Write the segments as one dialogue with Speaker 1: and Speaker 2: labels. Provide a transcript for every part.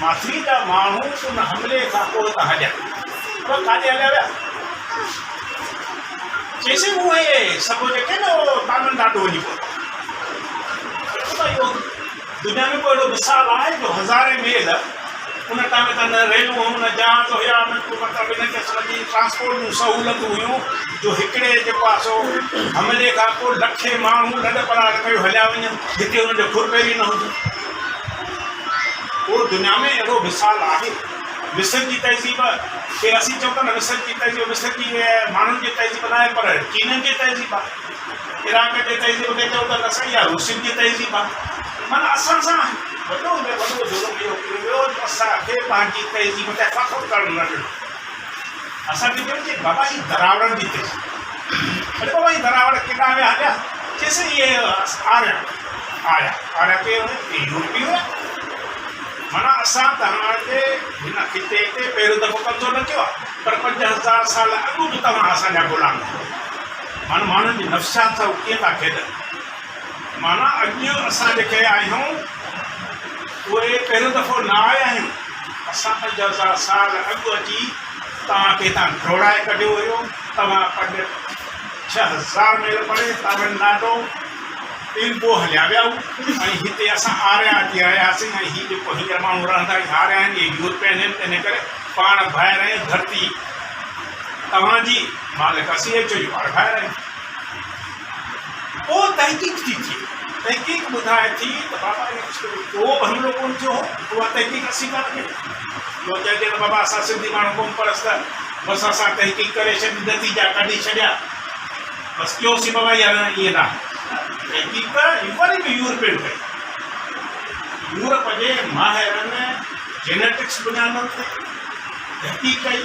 Speaker 1: हाथी जा माण्हू उन हमले खां पोइ त हलिया, पर काॾे हलिया विया? चइसि उहे सभु जेके न उहो तामिलनाडु वञी पहुता। दुनिया में कोई अहिड़ो मिसाल आहे जो हज़ारे मील उन टाइम त न रेलूं न जहाज हुया, न को मतिलबु इन क़िस्म जी ट्रांसपोर्ट जूं सहूलियतूं हुयूं जो हिकिड़े जेको आहे सो हमले खां पोइ लखे माण्हू लॾ पलाड़ कयो हलिया वञनि जिते हुनजो खुरपेरी न हुजे। उहो दुनिया में अहिड़ो मिसाल आहे। मिस्र जी तहज़ीब खे असीं चऊं था न मिस्र जी तहज़ीब, मिस्र जी माण्हुनि जी तहज़ीब न आहे, पर चीन जी तहज़ीब आहे। इराक जे तहज़ीब खे चऊं त न सही आहे, रूसियुनि जी तहज़ीब आहे। माना असां सां वॾो में वॾो जुर्म इहो कयो वियो जो असांखे पंहिंजी तहज़ीब ते फ़ख़्रु करणु न ॾिनो। असांखे चयो बाबा ही दरावड़नि जी तहज़ीब। अरे बाबा ही दरावड़ केॾांहुं विया हलिया? चइसि इहे आर्या के यूरोपी हुया। माना असां तव्हांजे हिन खिते ते पहिरियों दफ़ो कब्ज़ो न कयो आहे, पर 5000 साल अॻु बि तव्हां असांजा ग़ुलाम आहियो। माना माण्हुनि जी नफ़्सियात सां कीअं था खेॾनि। माना अॼु असां जेके आहियूं उहे पहिरियों दफ़ो न आया आहियूं। असां 5000 साल अॻु अची तव्हांखे हितां घोड़ाए कढियो हुयो। तव्हां 6000 मील परे तामिलनाडु इल्बो हलिया विया ऐं हिते असां आर्या अची रहियासीं। ऐं हीअ जेको हींअर माण्हू रहंदा आर्या आहिनि, इहे यूरोपियन आहिनि, इन करे पाण ॿाहिरि ऐं धरती तव्हांजी मालिक असीं अचो जी पाण ॿाहिरि आहियूं। पोइ तहक़ीक़ थी थिए, तहक़ीक़ ॿुधाए थी त बाबा को बि हमिलो कोन थियो, उहा तहक़ीक़ असीं कान कई। इहो चइजे त बाबा असां सिंधी माण्हू कोन परस्त बसि असां तहक़ीक़ करे छॾी, नतीजा कढी छॾिया, बसि कयोसीं बाबा यार इएं न आहे। तहक़ीक़ वरी बि यूरोपियन कई। यूरोप जे माहिरनि जेनेटिक्स बुनियादनि ते तहक़ीक़ कई।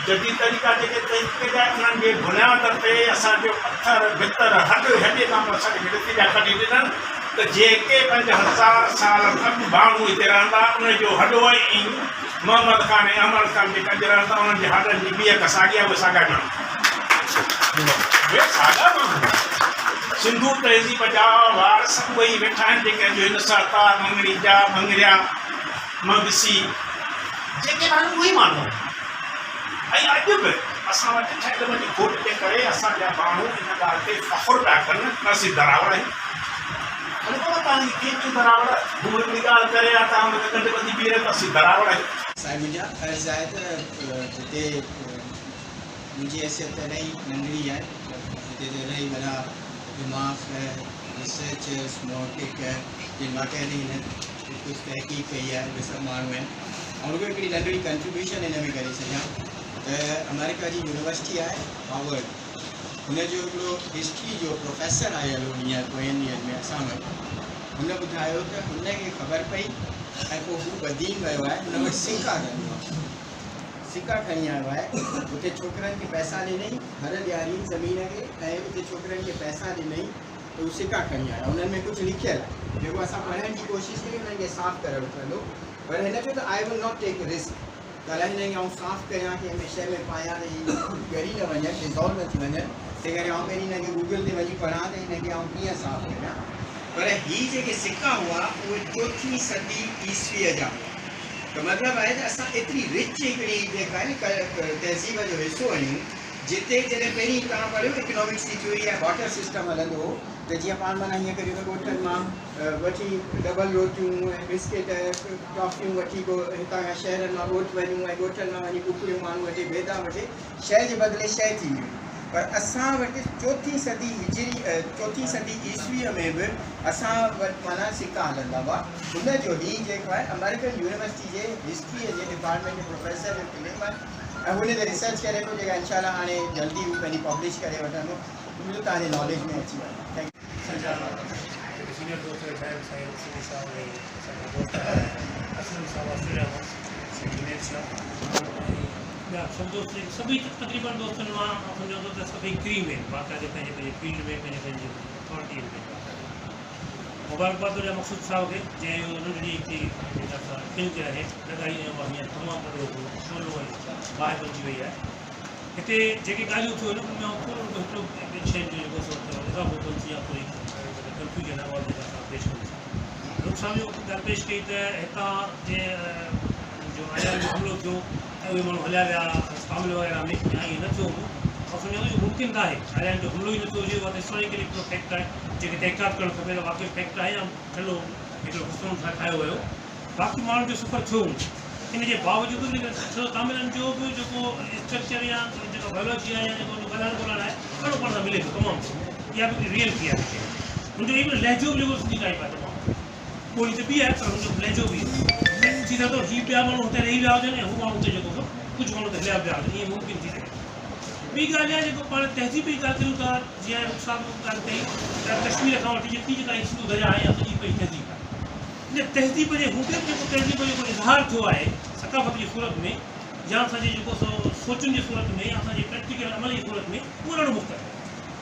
Speaker 1: जदीद तरीक़ा जेके तहक़ीक़ जा उन्हनि जे बुनियाद ते असांजो पथर भितर हॾे खां पोइ असांखे नतीजा कढी ॾिननि त जेके 5000 साल अॻु माण्हू हिते रहंदा उनजो हॾो ऐं मोहम्मद ख़ान ऐं अहमद ख़ान जेके अॼु रहंदा उन्हनि जे हॾनि जी ॿीहक साॻी आहे, उहे साॻा माण्हू, उहे साॻा माण्हू। सिंधू तहज़ीब जा वारस उहे ई वेठा आहिनि जेके अॼु हिन साता मंगड़ी जा मंगरिया मगसी जेके माण्हू उहे माण्हू आहिनि। ऐं अॼु बि असां वटि ठहियल वञी खोट जे करे असांजा माण्हू इन ॻाल्हि ते फ़ख़्रु पिया कनि त असीं दरावड़ आहियूं। हाणे बाबा तव्हांजी केतिरी दरावड़ हू हिकिड़ी ॻाल्हि करे या तव्हां हुनखे गंढ ॿधी बीहे त असीं दरावड़ आहियूं।
Speaker 2: साईं मुंहिंजा अर्ज़ु आहे त हिते मुंहिंजी हैसियत त इलाही नंढड़ी आहे। हिते त इलाही वॾा दिमाग़ रिसर्चर्स मोटिक जिन वाक़ई हिन कुझु तहक़ीक़ कई आहे, उहे सभु माण्हू आहिनि। ऐं रुॻो हिकिड़ी नंढड़ी कंट्रीब्यूशन हिन में करे सघां त अमेरिका जी यूनिवर्सिटी आहे हार्वर्ड, हुनजो हिकिड़ो हिस्ट्री जो प्रोफेसर आयल हो हींअर पोयनि ॾींहंनि में असां वटि। हुन ॿुधायो त हुनखे ख़बर पई ऐं पोइ हू बदीन वियो आहे, हुन वटि सिक्का खणी आहे, सिक्का खणी आयो आहे। उते छोकिरनि खे पैसा ॾिनई, हर ॾियारी ज़मीन खे, ऐं उते छोकिरनि खे पैसा ॾिनई त हू सिक्का खणी आया। हुननि में कुझु लिखियलु आहे जेको असां पढ़ण जी कोशिशि कई, हुननि खे साफ़ु करणु पवंदो। पर हिन चयो त I will not take risk, त अलाए हिन खे आउं साफ़ु कयां की हिन शइ में पायां त हीअ ॻरी न वञनि, डिज़ॉल्व न थी वञनि। तंहिं करे आउं पहिरीं हिन खे गूगल ते वञी पढ़ां त हिन खे आउं कीअं साफ़ु कयां। पर हीअ जेके सिक्का हुआ उहे 4हीं सदी ईस्वीअ जा हुआ। त मतिलबु आहे त असां एतिरी रिच हिकिड़ी जेका आहे न तहज़ीब जो हिसो आहियूं, जिते जॾहिं पहिरीं तव्हां पढ़ियो इकोनॉमिक्स जी थ्योरी आहे, बाटर सिस्टम हलंदो हो त जीअं पाण माना हीअं करियो त ॻोठनि मां वठी डबल रोटियूं ऐं बिस्किट टॉफ़ियूं वठी पोइ हितां खां शहरनि मां ॻोठ वञूं ऐं ॻोठनि मां वञी कुकड़ियूं माण्हू वठी बेदा वठे, शइ जे बदिले शइ थी वियूं। पर असां वटि 4हीं सदी हिजरी 4हीं सदी ईस्वीअ में बि असां वटि माना सिक्का हलंदा हुआ। हुनजो हीउ जेको आहे अमेरिकन यूनिवर्सिटी जे हिस्ट्रीअ जे डिपार्टमेंट जे प्रोफेसर जो क्लेम आहे ऐं हुन ते रिसर्च करे पियो, जेका इनशाला हाणे जल्दी हू पंहिंजी पब्लिश करे वठंदो, उहो तव्हांजे नॉलेज में अची वञे। Thank U.
Speaker 3: सीनियर दोस्त साहिब साईं सिंधी साहब ऐं असांजा दोस्त असलम साहब ऑस्ट्रेलिया मां ॿिया सभु दोस्त सभई तक़रीबन दोस्तनि मां सम्झो त सभई क्रीम आहिनि, बाक़ाइदे पंहिंजे पंहिंजे फील्ड में पंहिंजे अथॉरिटी में। मुबारकबाद हुआ मक़सूद साहब खे जंहिं नंढड़ी हिकिड़ी फिल्म ते आहे लॻाई ऐं हींअर तमामु वॾो शोलो बाहि बणिजी वई आहे। हिते जेके ॻाल्हियूं थियूं आहिनि उन में थोरो हिकिड़ो शइ जो जेको इज़ाफ़ो कोन थी या कोई कंफ्यूजन आहे और जेका असां पेश कयूं था। साम्हूं दरपेश कई त हितां जे जो आयल जो हमिलो थियो ऐं उहे माण्हू हलिया विया कामिल वग़ैरह में या ईअं न थियो और सम्झो जो मुमकिन न आहे आयल जो हमिलो ई न थियो हुजे उहा त हिस्टोरिकली हिकिड़ो फैक्ट आहे जेके तहक़ीक़ात करणु खपे त वाक़ई फैक्ट आहे या ठलो हिकिड़ो हिस्सो सां ठाहियो वियो बाक़ी माण्हुनि जो सफ़र थियो इन जे बावजूदि बि छो तामिलनि जो बि जेको स्ट्रक्चर या जेको बायोलॉजी आहे या जेको ॻाल्हाइण ॿोलाइण आहे ॾाढो पाण सां मिले थो तमामु इहा बि रियल थी आहे हुनजो इवन लहजो बि जेको सिंधी टाइप आहे तमामु ॿोली त ॿी आहे पर हुनजो लहजो बि थी सघे थो हीअ ॿिया माण्हू हुते रही विया हुजनि ऐं हू माण्हू हुते जेको कुझु माण्हू त हलिया पिया हुजनि ईअं मुमकिन थी सघे ॿी ॻाल्हि आहे जेको पाण तहज़ीब जी ॻाल्हि कयूं था जीअं साहिबु ॻाल्हि कई त कश्मीर खां वठी जेतिरी जेका हिंदू दरिया आहे या सॼी पई तहज़ीब आहे इन तहज़ीब जे हूंदे बि जेको तहज़ीब जो जेको इज़हार थियो आहे सकाफ़त जी सूरत में या असांजे जेको सोचनि जी सूरत में या असांजे प्रैक्टिकल अमल जी सूरत में उहो ॾाढो मुख़्तलिफ़ आहे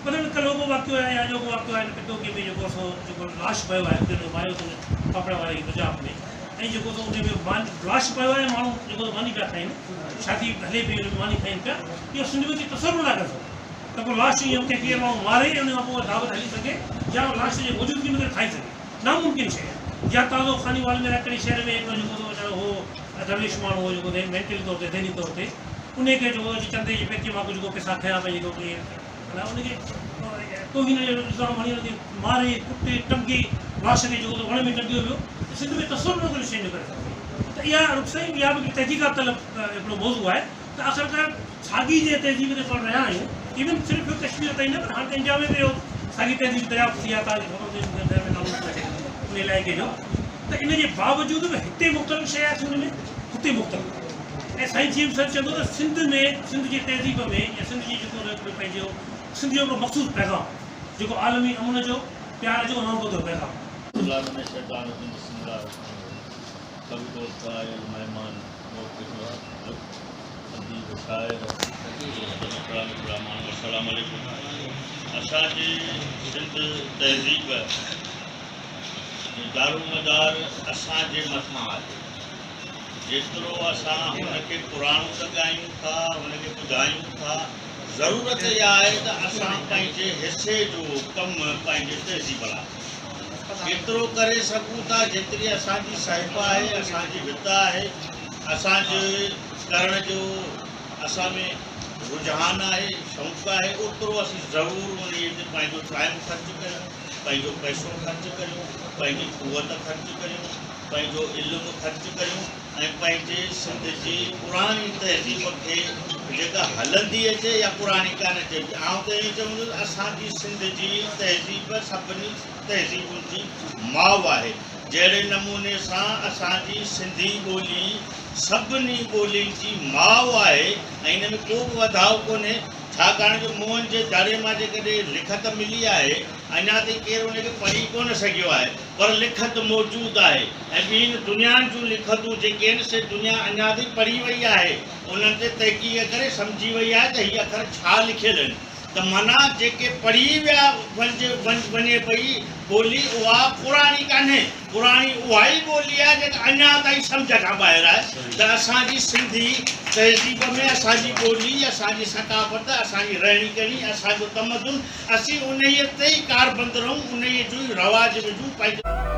Speaker 3: मतिलबु कल्ह उहो वाक़ियो आहे या जेको वाक़ियो आहे पिटोके में जेको लाश पियो आहे हुते मारियो अथनि पापड़ वारे पंजाब में ऐं जेको उन में लाश पियो आहे माण्हू जेको मानी पिया खाइनि शादी हले पई हुन में मानी खाइनि पिया इहो सिंध में तसवुरु न करे सघो त पोइ लाश ईअं कंहिं केरु माण्हू मारे उन खां पोइ दावत हली सघे या लाश जे मौजूदगी में खाई सघे नामुमकिन शइ आहे या ताज़ो खानी वाल में हिकिड़े शहर में हिकिड़ो जेको हो दरवेश माण्हू हो जेको मेंटली तौर ते ज़हनी तौर ते उनखे जेको चंदे जे पेके मां कुझु जेको पैसा खयां पई जेको उनखे तोहीन जो इल्ज़ाम हणी हुनखे मारे कुटे टंगे लाश खे जेको वण में टंगियो वियो सिंध में तसवुरु न करे शइ करे सघे त इहा रुखसाई इहा बि तहक़ीक़ात तलब हिकिड़ो मौज़ू आहे त आख़िरकार साॻी जे तहज़ीब ते पाण रहिया आहियूं इवन सिर्फ़ु कश्मीर ताईं न पर हाणे त इंडिया में बि इहो साॻी तहज़ीब दरियाफ़्त थी आहे तव्हांखे घर में नालो उन इलाइक़े जो त इन जे बावजूदि बि हिते मुख़्तलिफ़ शइ आहे सिंध में हुते मुख़्तलिफ़ ऐं साईं चीफ सर चवंदो त सिंध जी तहज़ीब में या सिंध जी जेको पंहिंजो सिंध जो हिकिड़ो मख़सूस पैगाम जेको आलमी अमन जो प्यार जो मोहब्बत जो पैगाम
Speaker 4: असांजी सिंध तहज़ीब दारोमदार असांजे मथां आहे जेतिरो असां हुनखे पुराणो लॻायूं था हुनखे ॿुधायूं था ज़रूरत इहा आहे त असां पंहिंजे हिसे जो कमु पंहिंजे तहज़ीब लाइ केतिरो करे सघूं था जेतिरी असांजी साहिबा आहे असांजी विदा आहे असांजे करण जो असां में रुझान आहे शौक़ु आहे ओतिरो असीं ज़रूरु उन ते पंहिंजो टाइम ख़र्चु कयूं पंहिंजो पैसो ख़र्चु करियूं पंहिंजी क़ुवत ख़र्चु करियूं पंहिंजो इल्मु ख़र्चु करियूं ऐं पंहिंजे सिंध जी पुराणी तहज़ीब खे जेका हलंदी अचे या पुराणी कान अचे आउं त ईअं चवंदुसि असांजी सिंध जी तहज़ीब सभिनी तहज़ीबुनि जी माउ आहे जहिड़े नमूने सां असांजी सिंधी ॿोली सभिनी ॿोलियुनि जी माउ आहे ऐं हिन में को बि वधाउ कोन्हे छाकाणि जो मोहन जे दड़े मां जेकॾहिं लिखत मिली आहे अञा ताईं केरु उनखे पढ़ी कोन सघियो आहे पर लिखत मौजूदु आहे ऐं ॿियनि दुनिया जूं लिखतूं जेके आहिनि से दुनिया अञा ताईं पढ़ी वई आहे उन्हनि ते तहक़ीक़ करे सम्झी वई आहे त हीअ अखर छा लिखियल आहिनि त माना जेके पढ़ी विया वञे पई ॿोली उहा पुराणी कान्हे पुराणी उहा ई ॿोली आहे जेका अञा ताईं सम्झ खां ॿाहिरि आहे त असांजी सिंधी तहज़ीब में असांजी ॿोली असांजी सकाफ़त असांजी रहणी करणी असांजो तमदुन असीं उन ते ई कारबंद रहूं उन जो रवाज विझूं पंहिंजो